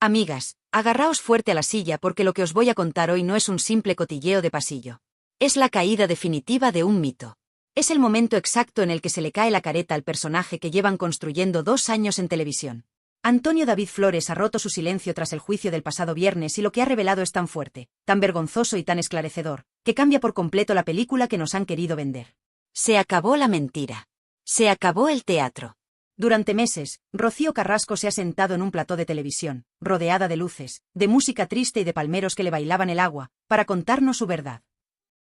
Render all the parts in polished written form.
Amigas, agarraos fuerte a la silla porque lo que os voy a contar hoy no es un simple cotilleo de pasillo. Es la caída definitiva de un mito. Es el momento exacto en el que se le cae la careta al personaje que llevan construyendo 2 años en televisión. Antonio David Flores ha roto su silencio tras el juicio del pasado viernes y lo que ha revelado es tan fuerte, tan vergonzoso y tan esclarecedor, que cambia por completo la película que nos han querido vender. Se acabó la mentira. Se acabó el teatro. Durante meses, Rocío Carrasco se ha sentado en un plató de televisión, rodeada de luces, de música triste y de palmeros que le bailaban el agua, para contarnos su verdad.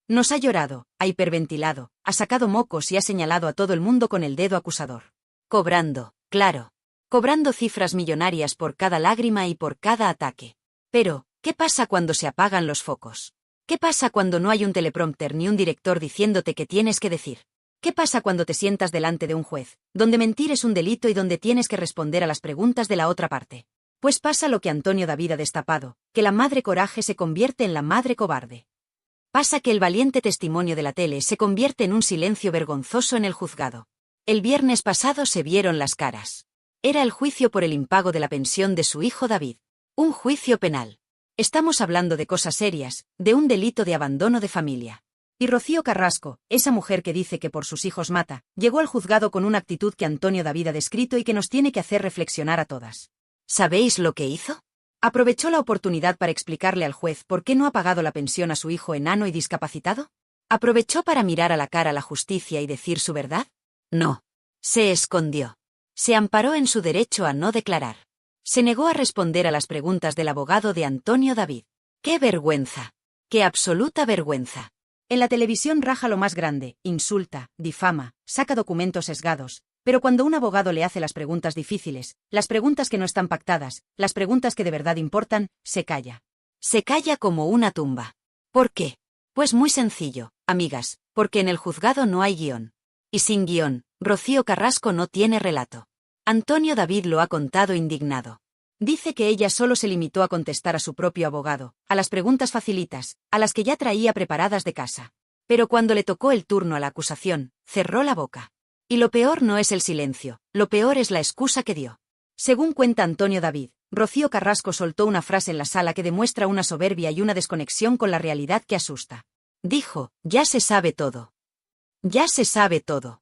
Nos ha llorado, ha hiperventilado, ha sacado mocos y ha señalado a todo el mundo con el dedo acusador. Cobrando, claro. Cobrando cifras millonarias por cada lágrima y por cada ataque. Pero, ¿qué pasa cuando se apagan los focos? ¿Qué pasa cuando no hay un teleprompter ni un director diciéndote qué tienes que decir? ¿Qué pasa cuando te sientas delante de un juez, donde mentir es un delito y donde tienes que responder a las preguntas de la otra parte? Pues pasa lo que Antonio David ha destapado, que la madre coraje se convierte en la madre cobarde. Pasa que el valiente testimonio de la tele se convierte en un silencio vergonzoso en el juzgado. El viernes pasado se vieron las caras. Era el juicio por el impago de la pensión de su hijo David. Un juicio penal. Estamos hablando de cosas serias, de un delito de abandono de familia. Y Rocío Carrasco, esa mujer que dice que por sus hijos mata, llegó al juzgado con una actitud que Antonio David ha descrito y que nos tiene que hacer reflexionar a todas. ¿Sabéis lo que hizo? Aprovechó la oportunidad para explicarle al juez por qué no ha pagado la pensión a su hijo enano y discapacitado. ¿Aprovechó para mirar a la cara a la justicia y decir su verdad? No. Se escondió. Se amparó en su derecho a no declarar. Se negó a responder a las preguntas del abogado de Antonio David. ¡Qué vergüenza! ¡Qué absoluta vergüenza! En la televisión raja lo más grande, insulta, difama, saca documentos sesgados, pero cuando un abogado le hace las preguntas difíciles, las preguntas que no están pactadas, las preguntas que de verdad importan, se calla. Se calla como una tumba. ¿Por qué? Pues muy sencillo, amigas, porque en el juzgado no hay guión. Y sin guión, Rocío Carrasco no tiene relato. Antonio David lo ha contado indignado. Dice que ella solo se limitó a contestar a su propio abogado, a las preguntas facilitas, a las que ya traía preparadas de casa. Pero cuando le tocó el turno a la acusación, cerró la boca. Y lo peor no es el silencio, lo peor es la excusa que dio. Según cuenta Antonio David, Rocío Carrasco soltó una frase en la sala que demuestra una soberbia y una desconexión con la realidad que asusta. Dijo, ya se sabe todo. Ya se sabe todo.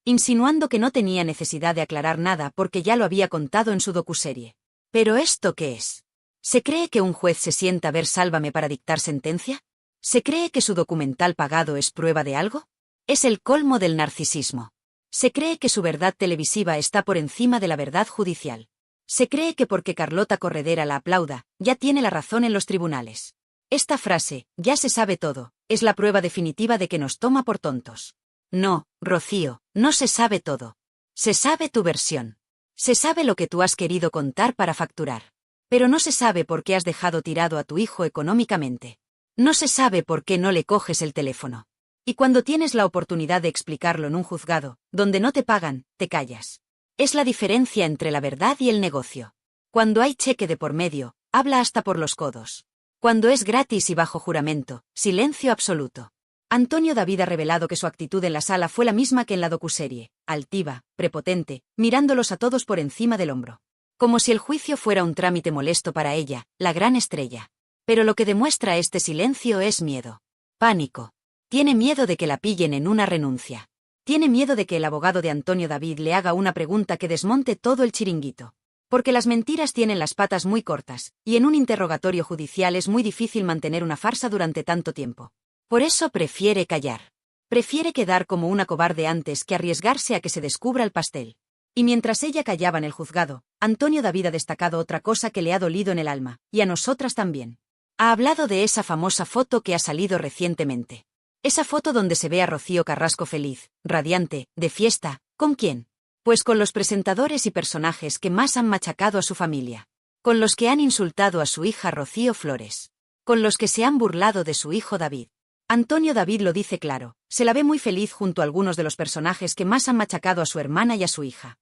Insinuando que no tenía necesidad de aclarar nada porque ya lo había contado en su docuserie. ¿Pero esto qué es? ¿Se cree que un juez se sienta a ver Sálvame para dictar sentencia? ¿Se cree que su documental pagado es prueba de algo? Es el colmo del narcisismo. Se cree que su verdad televisiva está por encima de la verdad judicial. Se cree que porque Carlota Corredera la aplauda, ya tiene la razón en los tribunales. Esta frase, ya se sabe todo, es la prueba definitiva de que nos toma por tontos. No, Rocío, no se sabe todo. Se sabe tu versión. Se sabe lo que tú has querido contar para facturar. Pero no se sabe por qué has dejado tirado a tu hijo económicamente. No se sabe por qué no le coges el teléfono. Y cuando tienes la oportunidad de explicarlo en un juzgado, donde no te pagan, te callas. Es la diferencia entre la verdad y el negocio. Cuando hay cheque de por medio, habla hasta por los codos. Cuando es gratis y bajo juramento, silencio absoluto. Antonio David ha revelado que su actitud en la sala fue la misma que en la docuserie, altiva, prepotente, mirándolos a todos por encima del hombro. Como si el juicio fuera un trámite molesto para ella, la gran estrella. Pero lo que demuestra este silencio es miedo. Pánico. Tiene miedo de que la pillen en una renuncia. Tiene miedo de que el abogado de Antonio David le haga una pregunta que desmonte todo el chiringuito. Porque las mentiras tienen las patas muy cortas, y en un interrogatorio judicial es muy difícil mantener una farsa durante tanto tiempo. Por eso prefiere callar. Prefiere quedar como una cobarde antes que arriesgarse a que se descubra el pastel. Y mientras ella callaba en el juzgado, Antonio David ha destacado otra cosa que le ha dolido en el alma, y a nosotras también. Ha hablado de esa famosa foto que ha salido recientemente. Esa foto donde se ve a Rocío Carrasco feliz, radiante, de fiesta. ¿Con quién? Pues con los presentadores y personajes que más han machacado a su familia. Con los que han insultado a su hija Rocío Flores. Con los que se han burlado de su hijo David. Antonio David lo dice claro, se la ve muy feliz junto a algunos de los personajes que más han machacado a su hermana y a su hija.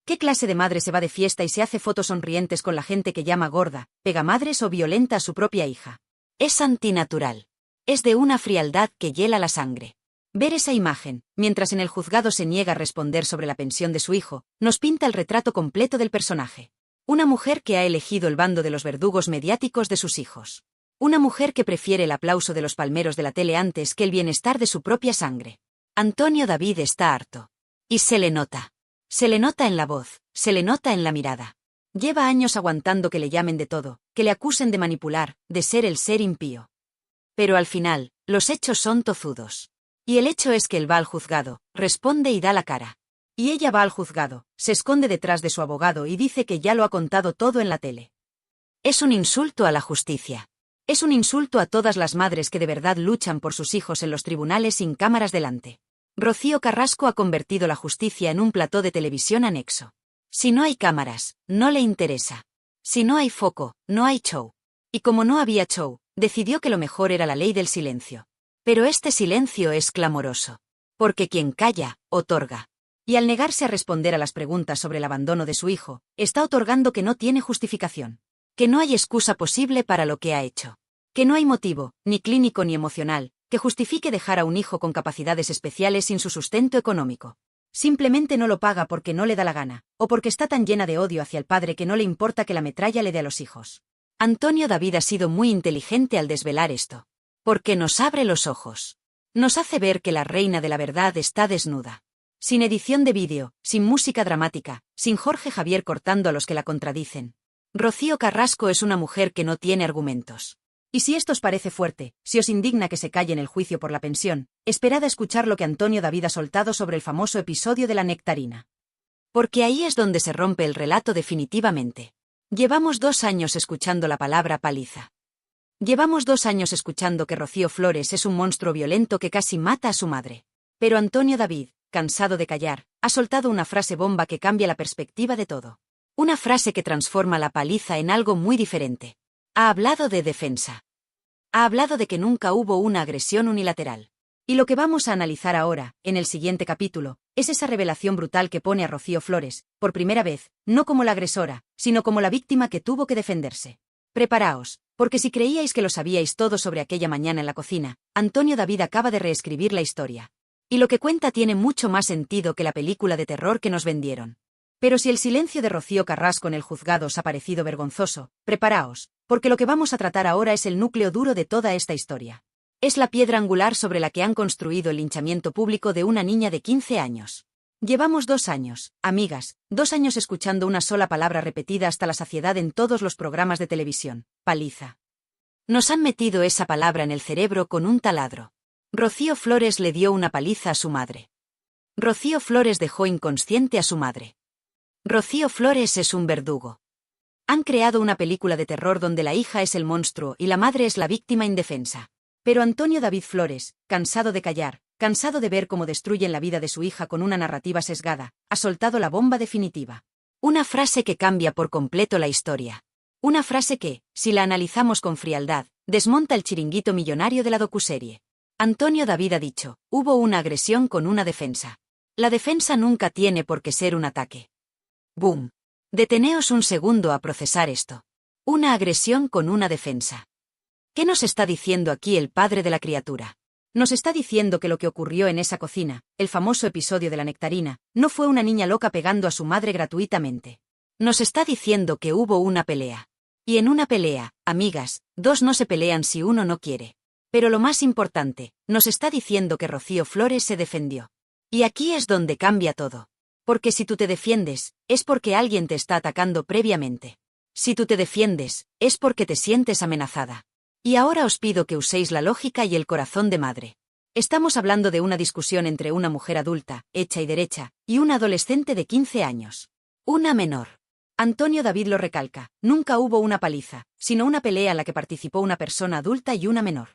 ¿Qué clase de madre se va de fiesta y se hace fotos sonrientes con la gente que llama gorda, pegamadres o violenta a su propia hija? Es antinatural. Es de una frialdad que hiela la sangre. Ver esa imagen, mientras en el juzgado se niega a responder sobre la pensión de su hijo, nos pinta el retrato completo del personaje. Una mujer que ha elegido el bando de los verdugos mediáticos de sus hijos. Una mujer que prefiere el aplauso de los palmeros de la tele antes que el bienestar de su propia sangre. Antonio David está harto. Y se le nota. Se le nota en la voz, se le nota en la mirada. Lleva años aguantando que le llamen de todo, que le acusen de manipular, de ser el ser impío. Pero al final, los hechos son tozudos. Y el hecho es que él va al juzgado, responde y da la cara. Y ella va al juzgado, se esconde detrás de su abogado y dice que ya lo ha contado todo en la tele. Es un insulto a la justicia. Es un insulto a todas las madres que de verdad luchan por sus hijos en los tribunales sin cámaras delante. Rocío Carrasco ha convertido la justicia en un plató de televisión anexo. Si no hay cámaras, no le interesa. Si no hay foco, no hay show. Y como no había show, decidió que lo mejor era la ley del silencio. Pero este silencio es clamoroso. Porque quien calla, otorga. Y al negarse a responder a las preguntas sobre el abandono de su hijo, está otorgando que no tiene justificación. Que no hay excusa posible para lo que ha hecho. Que no hay motivo, ni clínico ni emocional, que justifique dejar a un hijo con capacidades especiales sin su sustento económico. Simplemente no lo paga porque no le da la gana, o porque está tan llena de odio hacia el padre que no le importa que la metralla le dé a los hijos. Antonio David ha sido muy inteligente al desvelar esto. Porque nos abre los ojos. Nos hace ver que la reina de la verdad está desnuda. Sin edición de vídeo, sin música dramática, sin Jorge Javier cortando a los que la contradicen. Rocío Carrasco es una mujer que no tiene argumentos. Y si esto os parece fuerte, si os indigna que se calle en el juicio por la pensión, esperad a escuchar lo que Antonio David ha soltado sobre el famoso episodio de la nectarina. Porque ahí es donde se rompe el relato definitivamente. Llevamos 2 años escuchando la palabra paliza. Llevamos 2 años escuchando que Rocío Flores es un monstruo violento que casi mata a su madre. Pero Antonio David, cansado de callar, ha soltado una frase bomba que cambia la perspectiva de todo. Una frase que transforma la paliza en algo muy diferente. Ha hablado de defensa. Ha hablado de que nunca hubo una agresión unilateral. Y lo que vamos a analizar ahora, en el siguiente capítulo, es esa revelación brutal que pone a Rocío Flores, por primera vez, no como la agresora, sino como la víctima que tuvo que defenderse. Preparaos, porque si creíais que lo sabíais todo sobre aquella mañana en la cocina, Antonio David acaba de reescribir la historia. Y lo que cuenta tiene mucho más sentido que la película de terror que nos vendieron. Pero si el silencio de Rocío Carrasco en el juzgado os ha parecido vergonzoso, preparaos, porque lo que vamos a tratar ahora es el núcleo duro de toda esta historia. Es la piedra angular sobre la que han construido el linchamiento público de una niña de 15 años. Llevamos 2 años, amigas, 2 años escuchando una sola palabra repetida hasta la saciedad en todos los programas de televisión: paliza. Nos han metido esa palabra en el cerebro con un taladro. Rocío Flores le dio una paliza a su madre. Rocío Flores dejó inconsciente a su madre. Rocío Flores es un verdugo. Han creado una película de terror donde la hija es el monstruo y la madre es la víctima indefensa. Pero Antonio David Flores, cansado de callar, cansado de ver cómo destruyen la vida de su hija con una narrativa sesgada, ha soltado la bomba definitiva. Una frase que cambia por completo la historia. Una frase que, si la analizamos con frialdad, desmonta el chiringuito millonario de la docuserie. Antonio David ha dicho: hubo una agresión con una defensa. La defensa nunca tiene por qué ser un ataque. ¡Boom! Deteneos un segundo a procesar esto. Una agresión con una defensa. ¿Qué nos está diciendo aquí el padre de la criatura? Nos está diciendo que lo que ocurrió en esa cocina, el famoso episodio de la nectarina, no fue una niña loca pegando a su madre gratuitamente. Nos está diciendo que hubo una pelea. Y en una pelea, amigas, 2 no se pelean si uno no quiere. Pero lo más importante, nos está diciendo que Rocío Flores se defendió. Y aquí es donde cambia todo. Porque si tú te defiendes, es porque alguien te está atacando previamente. Si tú te defiendes, es porque te sientes amenazada. Y ahora os pido que uséis la lógica y el corazón de madre. Estamos hablando de una discusión entre una mujer adulta, hecha y derecha, y una adolescente de 15 años. Una menor. Antonio David lo recalca: nunca hubo una paliza, sino una pelea en la que participó una persona adulta y una menor.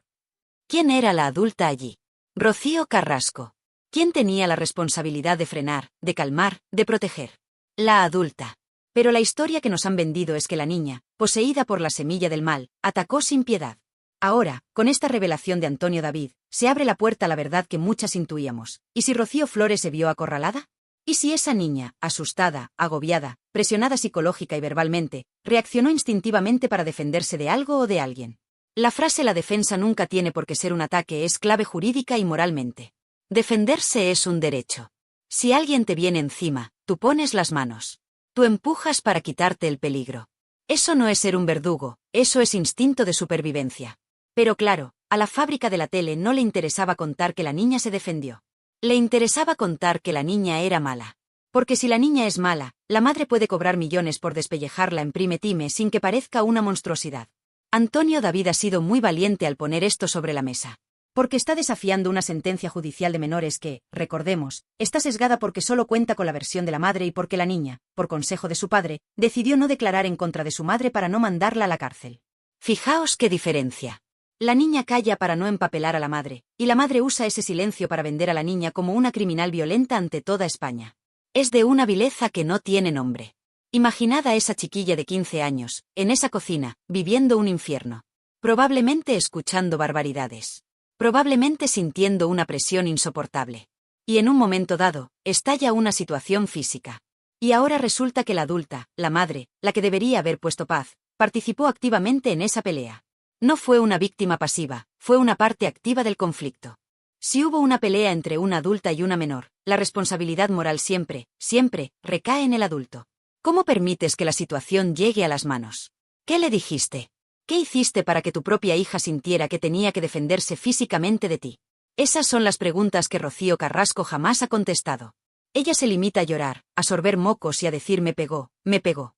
¿Quién era la adulta allí? Rocío Carrasco. ¿Quién tenía la responsabilidad de frenar, de calmar, de proteger? La adulta. Pero la historia que nos han vendido es que la niña, poseída por la semilla del mal, atacó sin piedad. Ahora, con esta revelación de Antonio David, se abre la puerta a la verdad que muchas intuíamos. ¿Y si Rocío Flores se vio acorralada? ¿Y si esa niña, asustada, agobiada, presionada psicológica y verbalmente, reaccionó instintivamente para defenderse de algo o de alguien? La frase "la defensa nunca tiene por qué ser un ataque" es clave jurídica y moralmente. Defenderse es un derecho. Si alguien te viene encima, tú pones las manos. Tú empujas para quitarte el peligro. Eso no es ser un verdugo, eso es instinto de supervivencia. Pero claro, a la fábrica de la tele no le interesaba contar que la niña se defendió. Le interesaba contar que la niña era mala. Porque si la niña es mala, la madre puede cobrar millones por despellejarla en prime time sin que parezca una monstruosidad. Antonio David ha sido muy valiente al poner esto sobre la mesa. Porque está desafiando una sentencia judicial de menores que, recordemos, está sesgada porque solo cuenta con la versión de la madre y porque la niña, por consejo de su padre, decidió no declarar en contra de su madre para no mandarla a la cárcel. Fijaos qué diferencia. La niña calla para no empapelar a la madre, y la madre usa ese silencio para vender a la niña como una criminal violenta ante toda España. Es de una vileza que no tiene nombre. Imaginad a esa chiquilla de 15 años, en esa cocina, viviendo un infierno. Probablemente escuchando barbaridades. Probablemente sintiendo una presión insoportable. Y en un momento dado, estalla una situación física. Y ahora resulta que la adulta, la madre, la que debería haber puesto paz, participó activamente en esa pelea. No fue una víctima pasiva, fue una parte activa del conflicto. Si hubo una pelea entre una adulta y una menor, la responsabilidad moral siempre, siempre, recae en el adulto. ¿Cómo permites que la situación llegue a las manos? ¿Qué le dijiste? ¿Qué hiciste para que tu propia hija sintiera que tenía que defenderse físicamente de ti? Esas son las preguntas que Rocío Carrasco jamás ha contestado. Ella se limita a llorar, a sorber mocos y a decir me pegó, me pegó.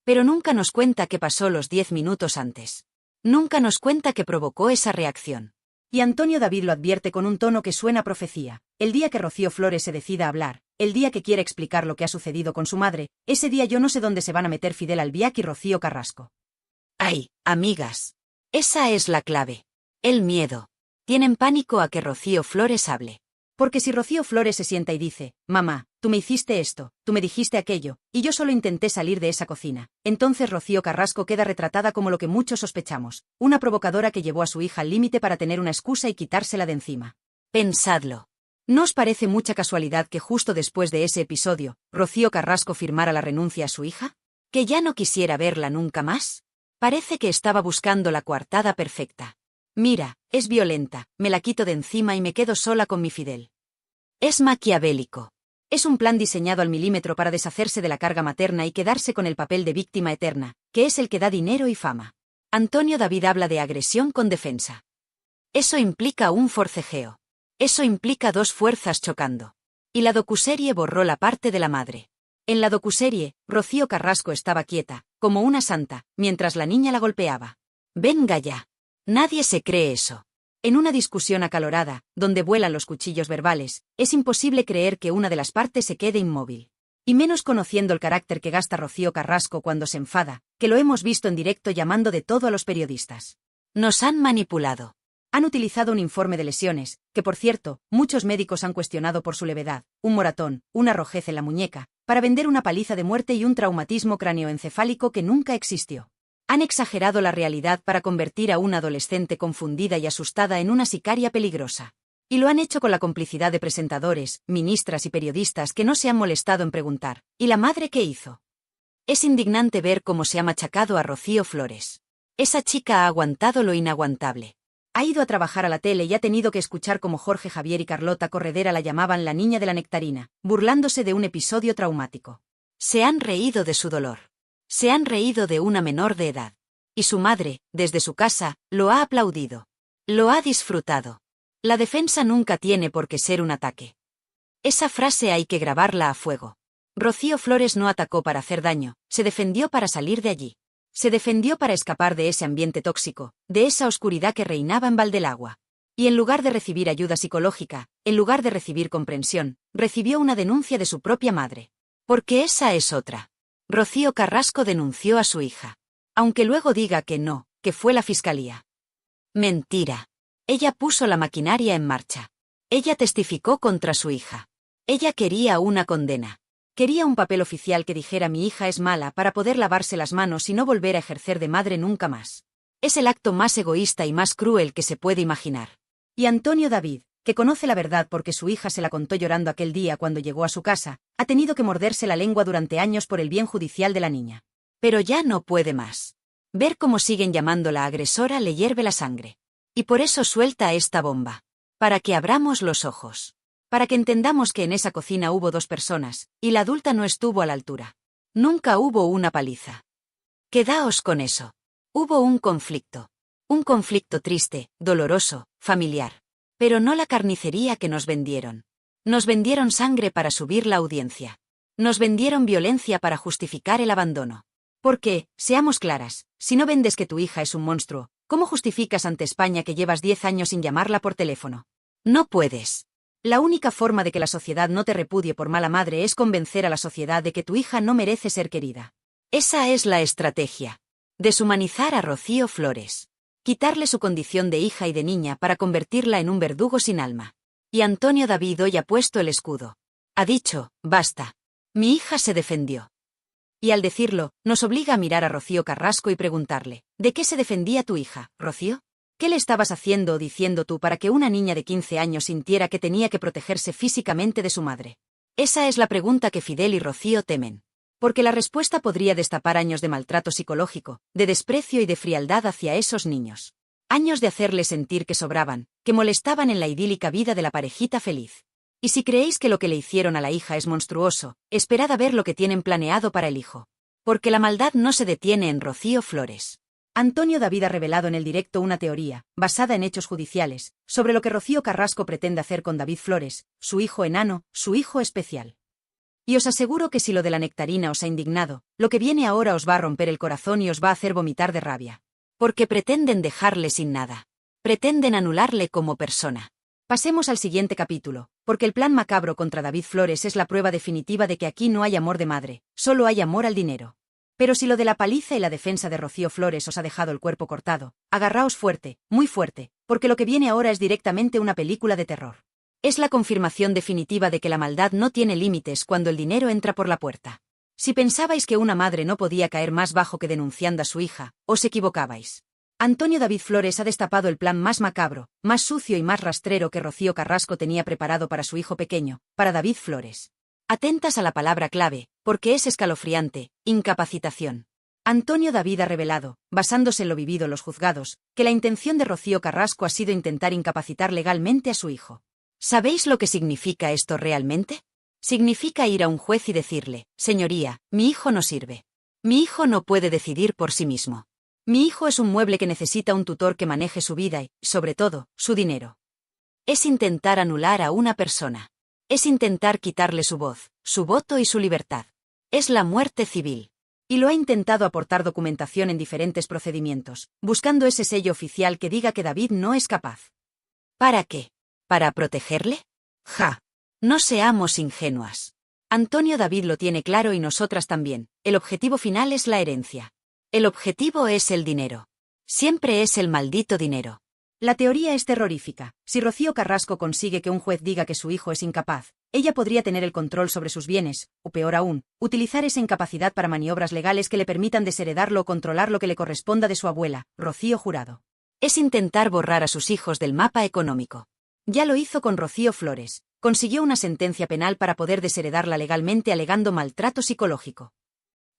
Pero nunca nos cuenta qué pasó los 10 minutos antes. Nunca nos cuenta qué provocó esa reacción. Y Antonio David lo advierte con un tono que suena a profecía. El día que Rocío Flores se decida a hablar, el día que quiera explicar lo que ha sucedido con su madre, ese día yo no sé dónde se van a meter Fidel Albiac y Rocío Carrasco. ¡Ay, amigas! Esa es la clave. El miedo. Tienen pánico a que Rocío Flores hable. Porque si Rocío Flores se sienta y dice, mamá, tú me hiciste esto, tú me dijiste aquello, y yo solo intenté salir de esa cocina, entonces Rocío Carrasco queda retratada como lo que muchos sospechamos, una provocadora que llevó a su hija al límite para tener una excusa y quitársela de encima. Pensadlo. ¿No os parece mucha casualidad que justo después de ese episodio, Rocío Carrasco firmara la renuncia a su hija? ¿Que ya no quisiera verla nunca más? Parece que estaba buscando la coartada perfecta. Mira, es violenta, me la quito de encima y me quedo sola con mi Fidel. Es maquiavélico. Es un plan diseñado al milímetro para deshacerse de la carga materna y quedarse con el papel de víctima eterna, que es el que da dinero y fama. Antonio David habla de agresión con defensa. Eso implica un forcejeo. Eso implica dos fuerzas chocando. Y la docuserie borró la parte de la madre. En la docuserie, Rocío Carrasco estaba quieta, como una santa, mientras la niña la golpeaba. Venga ya. Nadie se cree eso. En una discusión acalorada, donde vuelan los cuchillos verbales, es imposible creer que una de las partes se quede inmóvil. Y menos conociendo el carácter que gasta Rocío Carrasco cuando se enfada, que lo hemos visto en directo llamando de todo a los periodistas. Nos han manipulado. Han utilizado un informe de lesiones, que por cierto, muchos médicos han cuestionado por su levedad, un moratón, una rojez en la muñeca, para vender una paliza de muerte y un traumatismo cráneoencefálico que nunca existió. Han exagerado la realidad para convertir a una adolescente confundida y asustada en una sicaria peligrosa. Y lo han hecho con la complicidad de presentadores, ministras y periodistas que no se han molestado en preguntar, ¿y la madre qué hizo? Es indignante ver cómo se ha machacado a Rocío Flores. Esa chica ha aguantado lo inaguantable. Ha ido a trabajar a la tele y ha tenido que escuchar cómo Jorge Javier y Carlota Corredera la llamaban la niña de la nectarina, burlándose de un episodio traumático. Se han reído de su dolor. Se han reído de una menor de edad. Y su madre, desde su casa, lo ha aplaudido. Lo ha disfrutado. La defensa nunca tiene por qué ser un ataque. Esa frase hay que grabarla a fuego. Rocío Flores no atacó para hacer daño, se defendió para salir de allí. Se defendió para escapar de ese ambiente tóxico, de esa oscuridad que reinaba en Valdelagua. Y en lugar de recibir ayuda psicológica, en lugar de recibir comprensión, recibió una denuncia de su propia madre. Porque esa es otra. Rocío Carrasco denunció a su hija. Aunque luego diga que no, que fue la fiscalía. Mentira. Ella puso la maquinaria en marcha. Ella testificó contra su hija. Ella quería una condena. Quería un papel oficial que dijera mi hija es mala para poder lavarse las manos y no volver a ejercer de madre nunca más. Es el acto más egoísta y más cruel que se puede imaginar. Y Antonio David, que conoce la verdad porque su hija se la contó llorando aquel día cuando llegó a su casa, ha tenido que morderse la lengua durante años por el bien judicial de la niña. Pero ya no puede más. Ver cómo siguen llamándola agresora le hierve la sangre. Y por eso suelta esta bomba. Para que abramos los ojos. Para que entendamos que en esa cocina hubo dos personas, y la adulta no estuvo a la altura. Nunca hubo una paliza. Quedaos con eso. Hubo un conflicto. Un conflicto triste, doloroso, familiar. Pero no la carnicería que nos vendieron. Nos vendieron sangre para subir la audiencia. Nos vendieron violencia para justificar el abandono. Porque, seamos claras, si no vendes que tu hija es un monstruo, ¿cómo justificas ante España que llevas 10 años sin llamarla por teléfono? No puedes. La única forma de que la sociedad no te repudie por mala madre es convencer a la sociedad de que tu hija no merece ser querida. Esa es la estrategia. Deshumanizar a Rocío Flores. Quitarle su condición de hija y de niña para convertirla en un verdugo sin alma. Y Antonio David hoy ha puesto el escudo. Ha dicho, basta. Mi hija se defendió. Y al decirlo, nos obliga a mirar a Rocío Carrasco y preguntarle, ¿de qué se defendía tu hija, Rocío? ¿Qué le estabas haciendo o diciendo tú para que una niña de 15 años sintiera que tenía que protegerse físicamente de su madre? Esa es la pregunta que Fidel y Rocío temen. Porque la respuesta podría destapar años de maltrato psicológico, de desprecio y de frialdad hacia esos niños. Años de hacerles sentir que sobraban, que molestaban en la idílica vida de la parejita feliz. Y si creéis que lo que le hicieron a la hija es monstruoso, esperad a ver lo que tienen planeado para el hijo. Porque la maldad no se detiene en Rocío Flores. Antonio David ha revelado en el directo una teoría, basada en hechos judiciales, sobre lo que Rocío Carrasco pretende hacer con David Flores, su hijo enano, su hijo especial. Y os aseguro que si lo de la nectarina os ha indignado, lo que viene ahora os va a romper el corazón y os va a hacer vomitar de rabia. Porque pretenden dejarle sin nada. Pretenden anularle como persona. Pasemos al siguiente capítulo, porque el plan macabro contra David Flores es la prueba definitiva de que aquí no hay amor de madre, solo hay amor al dinero. Pero si lo de la paliza y la defensa de Rocío Flores os ha dejado el cuerpo cortado, agarraos fuerte, muy fuerte, porque lo que viene ahora es directamente una película de terror. Es la confirmación definitiva de que la maldad no tiene límites cuando el dinero entra por la puerta. Si pensabais que una madre no podía caer más bajo que denunciando a su hija, os equivocabais. Antonio David Flores ha destapado el plan más macabro, más sucio y más rastrero que Rocío Carrasco tenía preparado para su hijo pequeño, para David Flores. Atentas a la palabra clave, porque es escalofriante, incapacitación. Antonio David ha revelado, basándose en lo vivido en los juzgados, que la intención de Rocío Carrasco ha sido intentar incapacitar legalmente a su hijo. ¿Sabéis lo que significa esto realmente? Significa ir a un juez y decirle, señoría, mi hijo no sirve. Mi hijo no puede decidir por sí mismo. Mi hijo es un mueble que necesita un tutor que maneje su vida y, sobre todo, su dinero. Es intentar anular a una persona. Es intentar quitarle su voz, su voto y su libertad. Es la muerte civil. Y lo ha intentado aportar documentación en diferentes procedimientos, buscando ese sello oficial que diga que David no es capaz. ¿Para qué? ¿Para protegerle? ¡Ja! No seamos ingenuas. Antonio David lo tiene claro y nosotras también. El objetivo final es la herencia. El objetivo es el dinero. Siempre es el maldito dinero. La teoría es terrorífica. Si Rocío Carrasco consigue que un juez diga que su hijo es incapaz, ella podría tener el control sobre sus bienes, o peor aún, utilizar esa incapacidad para maniobras legales que le permitan desheredarlo o controlar lo que le corresponda de su abuela, Rocío Jurado. Es intentar borrar a sus hijos del mapa económico. Ya lo hizo con Rocío Flores. Consiguió una sentencia penal para poder desheredarla legalmente alegando maltrato psicológico.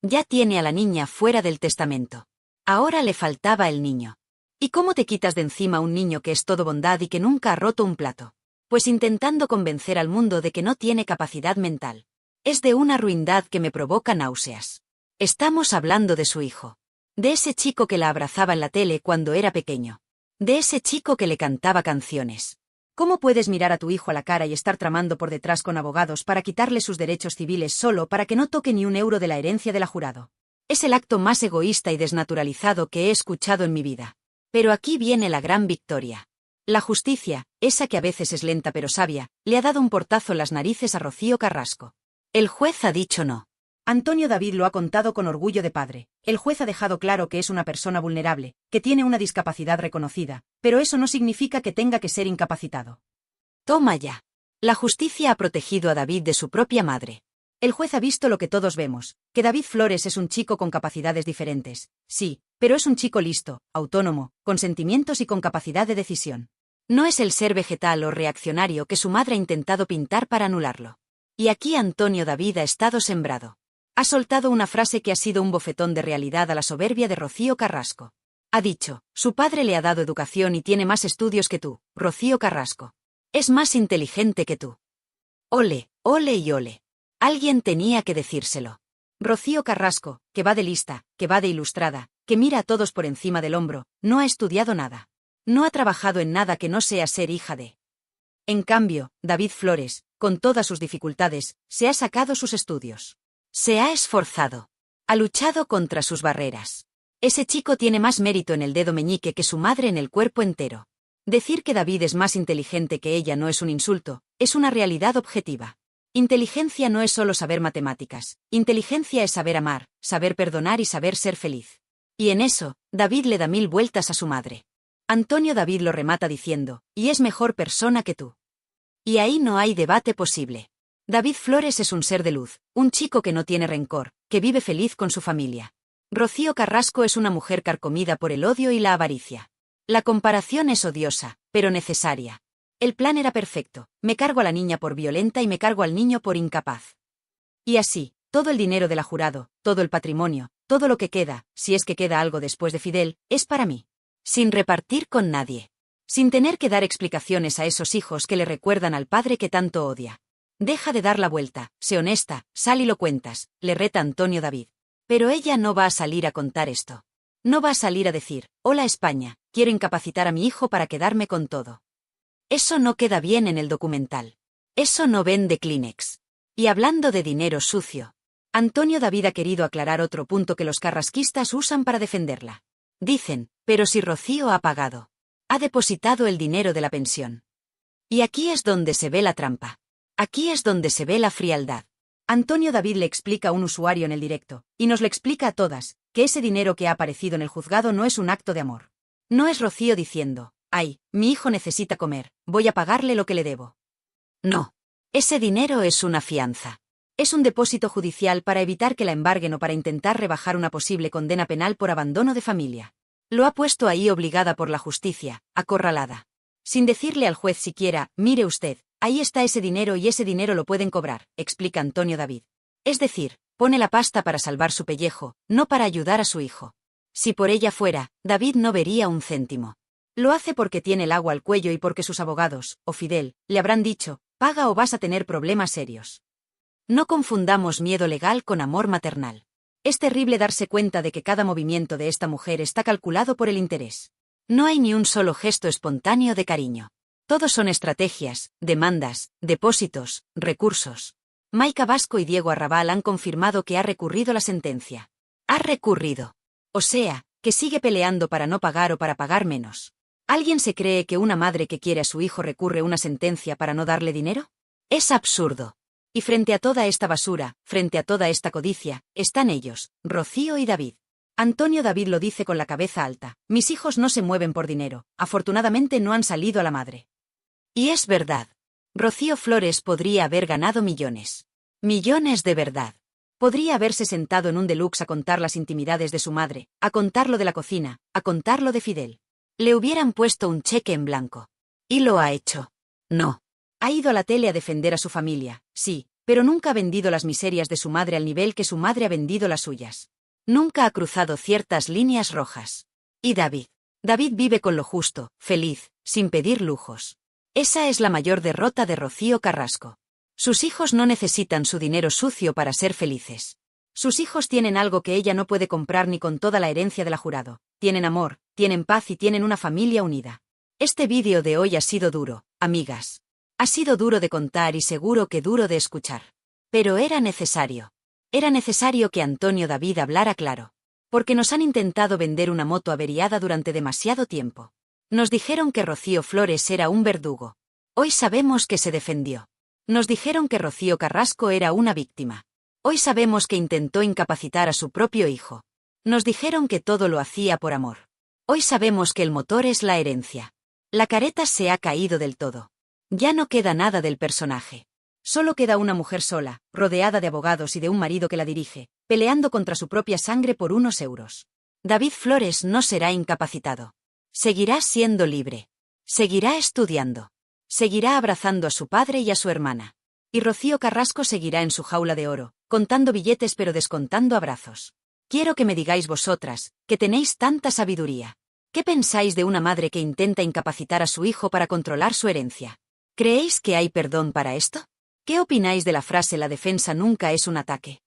Ya tiene a la niña fuera del testamento. Ahora le faltaba el niño. ¿Y cómo te quitas de encima un niño que es todo bondad y que nunca ha roto un plato? Pues intentando convencer al mundo de que no tiene capacidad mental. Es de una ruindad que me provoca náuseas. Estamos hablando de su hijo. De ese chico que la abrazaba en la tele cuando era pequeño. De ese chico que le cantaba canciones. ¿Cómo puedes mirar a tu hijo a la cara y estar tramando por detrás con abogados para quitarle sus derechos civiles solo para que no toque ni un euro de la herencia de la Jurado? Es el acto más egoísta y desnaturalizado que he escuchado en mi vida. Pero aquí viene la gran victoria. La justicia, esa que a veces es lenta pero sabia, le ha dado un portazo en las narices a Rocío Carrasco. El juez ha dicho no. Antonio David lo ha contado con orgullo de padre. El juez ha dejado claro que es una persona vulnerable, que tiene una discapacidad reconocida, pero eso no significa que tenga que ser incapacitado. Toma ya. La justicia ha protegido a David de su propia madre. El juez ha visto lo que todos vemos, que David Flores es un chico con capacidades diferentes, sí, pero es un chico listo, autónomo, con sentimientos y con capacidad de decisión. No es el ser vegetal o reaccionario que su madre ha intentado pintar para anularlo. Y aquí Antonio David ha estado sembrado. Ha soltado una frase que ha sido un bofetón de realidad a la soberbia de Rocío Carrasco. Ha dicho, su padre le ha dado educación y tiene más estudios que tú, Rocío Carrasco. Es más inteligente que tú. Ole, ole y ole. Alguien tenía que decírselo. Rocío Carrasco, que va de lista, que va de ilustrada, que mira a todos por encima del hombro, no ha estudiado nada. No ha trabajado en nada que no sea ser hija de. En cambio, David Flores, con todas sus dificultades, se ha sacado sus estudios. Se ha esforzado. Ha luchado contra sus barreras. Ese chico tiene más mérito en el dedo meñique que su madre en el cuerpo entero. Decir que David es más inteligente que ella no es un insulto, es una realidad objetiva. Inteligencia no es solo saber matemáticas. Inteligencia es saber amar, saber perdonar y saber ser feliz. Y en eso, David le da 1000 vueltas a su madre. Antonio David lo remata diciendo, y es mejor persona que tú. Y ahí no hay debate posible. David Flores es un ser de luz, un chico que no tiene rencor, que vive feliz con su familia. Rocío Carrasco es una mujer carcomida por el odio y la avaricia. La comparación es odiosa, pero necesaria. El plan era perfecto, me cargo a la niña por violenta y me cargo al niño por incapaz. Y así, todo el dinero de la jurado, todo el patrimonio, todo lo que queda, si es que queda algo después de Fidel, es para mí. Sin repartir con nadie. Sin tener que dar explicaciones a esos hijos que le recuerdan al padre que tanto odia. Deja de dar la vuelta, sé honesta, sal y lo cuentas, le reta Antonio David. Pero ella no va a salir a contar esto. No va a salir a decir, hola España, quiero incapacitar a mi hijo para quedarme con todo. Eso no queda bien en el documental. Eso no vende Kleenex. Y hablando de dinero sucio, Antonio David ha querido aclarar otro punto que los carrasquistas usan para defenderla. Dicen, pero si Rocío ha pagado. Ha depositado el dinero de la pensión. Y aquí es donde se ve la trampa. Aquí es donde se ve la frialdad. Antonio David le explica a un usuario en el directo, y nos lo explica a todas, que ese dinero que ha aparecido en el juzgado no es un acto de amor. No es Rocío diciendo, ay, mi hijo necesita comer, voy a pagarle lo que le debo. No. Ese dinero es una fianza. Es un depósito judicial para evitar que la embarguen o para intentar rebajar una posible condena penal por abandono de familia. Lo ha puesto ahí obligada por la justicia, acorralada. Sin decirle al juez siquiera, mire usted, ahí está ese dinero y ese dinero lo pueden cobrar, explica Antonio David. Es decir, pone la pasta para salvar su pellejo, no para ayudar a su hijo. Si por ella fuera, David no vería un céntimo. Lo hace porque tiene el agua al cuello y porque sus abogados, o Fidel, le habrán dicho, paga o vas a tener problemas serios. No confundamos miedo legal con amor maternal. Es terrible darse cuenta de que cada movimiento de esta mujer está calculado por el interés. No hay ni un solo gesto espontáneo de cariño. Todos son estrategias, demandas, depósitos, recursos. Maika Vasco y Diego Arrabal han confirmado que ha recurrido la sentencia. Ha recurrido. O sea, que sigue peleando para no pagar o para pagar menos. ¿Alguien se cree que una madre que quiere a su hijo recurre una sentencia para no darle dinero? Es absurdo. Y frente a toda esta basura, frente a toda esta codicia, están ellos, Rocío y David. Antonio David lo dice con la cabeza alta, mis hijos no se mueven por dinero, afortunadamente no han salido a la madre. Y es verdad. Rocío Flores podría haber ganado millones. Millones de verdad. Podría haberse sentado en un deluxe a contar las intimidades de su madre, a contar lo de la cocina, a contar lo de Fidel. Le hubieran puesto un cheque en blanco. ¿Y lo ha hecho? No. Ha ido a la tele a defender a su familia, sí, pero nunca ha vendido las miserias de su madre al nivel que su madre ha vendido las suyas. Nunca ha cruzado ciertas líneas rojas. ¿Y David? David vive con lo justo, feliz, sin pedir lujos. Esa es la mayor derrota de Rocío Carrasco. Sus hijos no necesitan su dinero sucio para ser felices. Sus hijos tienen algo que ella no puede comprar ni con toda la herencia de la jurado. Tienen amor, tienen paz y tienen una familia unida. Este vídeo de hoy ha sido duro, amigas. Ha sido duro de contar y seguro que duro de escuchar. Pero era necesario. Era necesario que Antonio David hablara claro. Porque nos han intentado vender una moto averiada durante demasiado tiempo. Nos dijeron que Rocío Flores era un verdugo. Hoy sabemos que se defendió. Nos dijeron que Rocío Carrasco era una víctima. Hoy sabemos que intentó incapacitar a su propio hijo. Nos dijeron que todo lo hacía por amor. Hoy sabemos que el motor es la herencia. La careta se ha caído del todo. Ya no queda nada del personaje. Solo queda una mujer sola, rodeada de abogados y de un marido que la dirige, peleando contra su propia sangre por unos euros. David Flores no será incapacitado. Seguirá siendo libre. Seguirá estudiando. Seguirá abrazando a su padre y a su hermana. Y Rocío Carrasco seguirá en su jaula de oro, contando billetes pero descontando abrazos. Quiero que me digáis vosotras, que tenéis tanta sabiduría. ¿Qué pensáis de una madre que intenta incapacitar a su hijo para controlar su herencia? ¿Creéis que hay perdón para esto? ¿Qué opináis de la frase la defensa nunca es un ataque?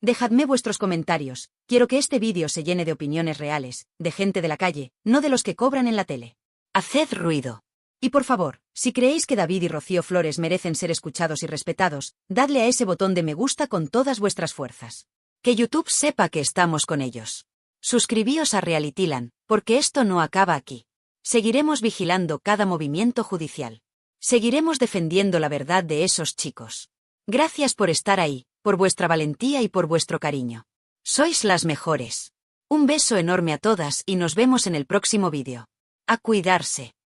Dejadme vuestros comentarios, quiero que este vídeo se llene de opiniones reales, de gente de la calle, no de los que cobran en la tele. Haced ruido. Y por favor, si creéis que David y Rocío Flores merecen ser escuchados y respetados, dadle a ese botón de me gusta con todas vuestras fuerzas. Que YouTube sepa que estamos con ellos. Suscribíos a Realityland, porque esto no acaba aquí. Seguiremos vigilando cada movimiento judicial. Seguiremos defendiendo la verdad de esos chicos. Gracias por estar ahí, por vuestra valentía y por vuestro cariño. Sois las mejores. Un beso enorme a todas y nos vemos en el próximo vídeo. A cuidarse.